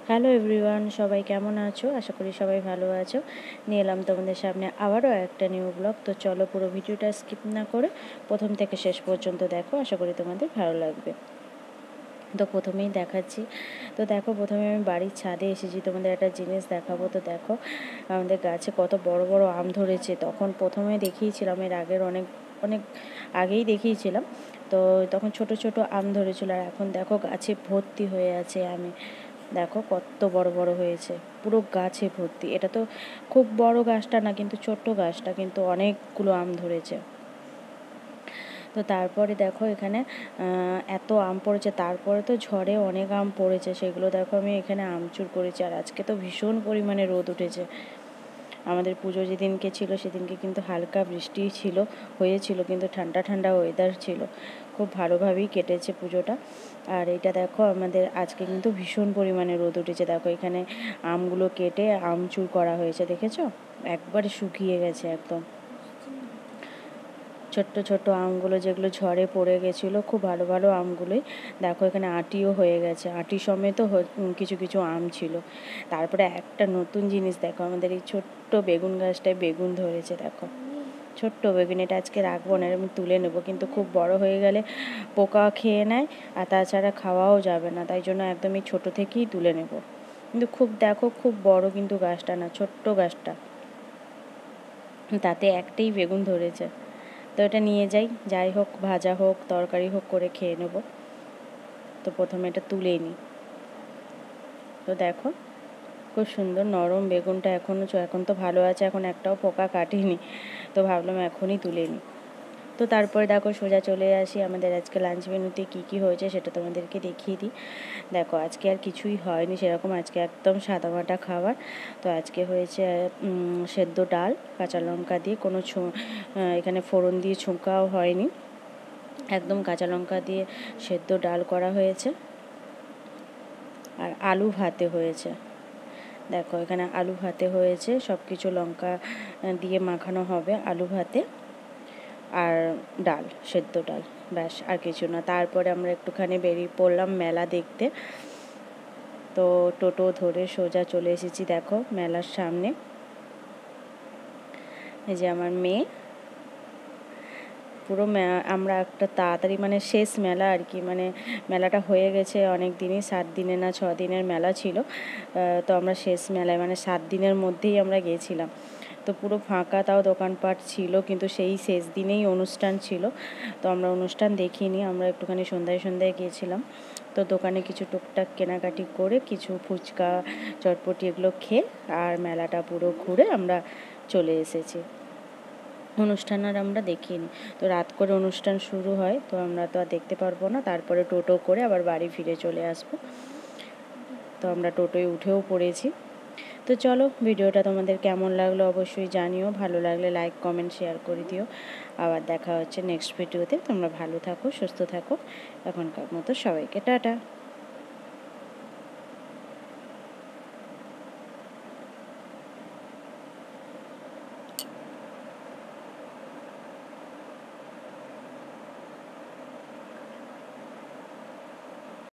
Hello everyone, সবাই কেমন আছো? আশা করি সবাই ভালো আছো। নিয়ে এলাম তোমাদের সামনে আবারও একটা নিউ ব্লগ। তো চলো পুরো ভিডিওটা স্কিপ না করে প্রথম থেকে শেষ পর্যন্ত দেখো, আশা করি তোমাদের ভালো লাগবে। তো প্রথমেই দেখাচ্ছি। তো দেখো, প্রথমে আমি বাড়ির ছাদে এসেছি, তোমাদের একটা জিনিস দেখাবো। তো দেখো আমাদের গাছে কত বড় বড় আম ধরেছে। তখন প্রথমে দেখিয়েছিলাম, এর আগের অনেক অনেক আগেই দেখিয়েছিলাম। তো তখন ছোট ছোট আম ধরেছিল, আর এখন দেখো গাছে ভর্তি হয়ে আছে আমে। দেখো কত বড় বড় হয়েছে, পুরো গাছে ভর্তি। এটা তো খুব বড় গাছটা না, কিন্তু ছোট্ট গাছটা কিন্তু অনেকগুলো আম ধরেছে। তো তারপরে দেখো এখানে এত আম পড়েছে, তারপরে তো ঝড়ে অনেক আম পড়েছে, সেগুলো দেখো আমি এখানে আমচুর করেছি। আর আজকে তো ভীষণ পরিমাণে রোদ উঠেছে। আমাদের পুজো যেদিনকে ছিল সেদিনকে কিন্তু হালকা বৃষ্টি হয়েছিল, কিন্তু ঠান্ডা ঠান্ডা ওয়েদার ছিল। খুব ভালোভাবেই কেটেছে পুজোটা। আর এটা দেখো আমাদের আজকে কিন্তু ভীষণ পরিমাণে রোদ উঠেছে। দেখো এখানে আমগুলো কেটে আমচুর করা হয়েছে, দেখেছো? একবারে শুকিয়ে গেছে একদম। ছোট্ট ছোট্ট আমগুলো যেগুলো ঝড়ে পড়ে গেছিলো, খুব ভালো ভালো আমগুলোই দেখো এখানে আটিও হয়ে গেছে। আটি সমেত কিছু কিছু আম ছিল। তারপরে একটা নতুন জিনিস দেখো, আমাদের এই ছোট্ট বেগুন গাছটায় বেগুন ধরেছে। দেখো ছোট্ট বেগুন, এটা আজকে রাখবো না, আমি তুলে নেবো, কিন্তু খুব বড় হয়ে গেলে পোকা খেয়ে নেয়, আর তাছাড়া খাওয়াও যাবে না, তাই জন্য একদমই ছোট থেকেই তুলে নেব। কিন্তু খুব দেখো, খুব বড় কিন্তু গাছটা না, ছোট্ট গাছটা, তাতে একটাই বেগুন ধরেছে। তো এটা নিয়ে যাই হোক, ভাজা হোক তরকারি হোক করে খেয়ে নেব। তো প্রথমে এটা তুলে নিই। তো দেখো খুব সুন্দর নরম বেগুনটা, এখন তো ভালো আছে, এখন একটাও পোকা কাটেনি। তো ভাবলাম এখনই তুলে নিই। তো তারপরে দেখো সোজা চলে আসি আমাদের আজকে লাঞ্চ মেনুতে কী কী হয়েছে সেটা তোমাদেরকে দেখিয়ে দিই। দেখো আজকে আর কিছুই হয়নি সেরকম, আজকে একদম সাদামাটা খাবার। তো আজকে হয়েছে সেদ্ধ ডাল, কাঁচা লঙ্কা দিয়ে, কোনো এখানে ফোড়ন দিয়ে ছোঁকাও হয়নি, একদম কাঁচা লঙ্কা দিয়ে সেদ্ধ ডাল করা হয়েছে। আর আলু ভাতে হয়েছে। দেখো এখানে আলু ভাতে হয়েছে, সব কিছু লঙ্কা দিয়ে মাখানো হবে আলু ভাতে, আর ডাল, সেদ্ধ ডাল, ব্যাস আর কিছু না। তারপরে আমরা একটুখানি বেরিয়ে পড়লাম মেলা দেখতে। তো টোটো ধরে সোজা চলে এসেছি দেখো মেলার সামনে। এই যে আমার মেয়ে, পুরো আমরা একটা তাড়াতাড়ি মানে শেষ মেলা আর কি, মানে মেলাটা হয়ে গেছে অনেক দিনই, 7 দিনের না 6 দিনের মেলা ছিল। তো আমরা শেষ মেলায় মানে 7 দিনের মধ্যেই আমরা গিয়েছিলাম। তো পুরো ফাঁকা, তাও দোকানপাট ছিল, কিন্তু সেই শেষ দিনেই অনুষ্ঠান ছিল। তো আমরা অনুষ্ঠান দেখিনি, আমরা একটুখানি সন্ধ্যায় সন্ধ্যায় গিয়েছিলাম। তো দোকানে কিছু টুকটাক কেনাকাটি করে, কিছু ফুচকা চটপটি এগুলো খেয়ে আর মেলাটা পুরো ঘুরে আমরা চলে এসেছি। অনুষ্ঠান আর আমরা দেখিনি। তো রাত করে অনুষ্ঠান শুরু হয়, তো আমরা তো আর দেখতে পারবো না। তারপরে টোটো করে আবার বাড়ি ফিরে চলে আসবো। তো আমরা টোটোয় উঠেও পড়েছি। তো চলো, ভিডিওটা তোমাদের কেমন লাগলো অবশ্যই জানিও, ভালো লাগলে লাইক কমেন্ট শেয়ার করে দিও। আবার দেখা হচ্ছে নেক্সট ভিডিওতে। তোমরা ভালো থাকো, সুস্থ থাকো। এখনকার মতো সবাইকে টাটা।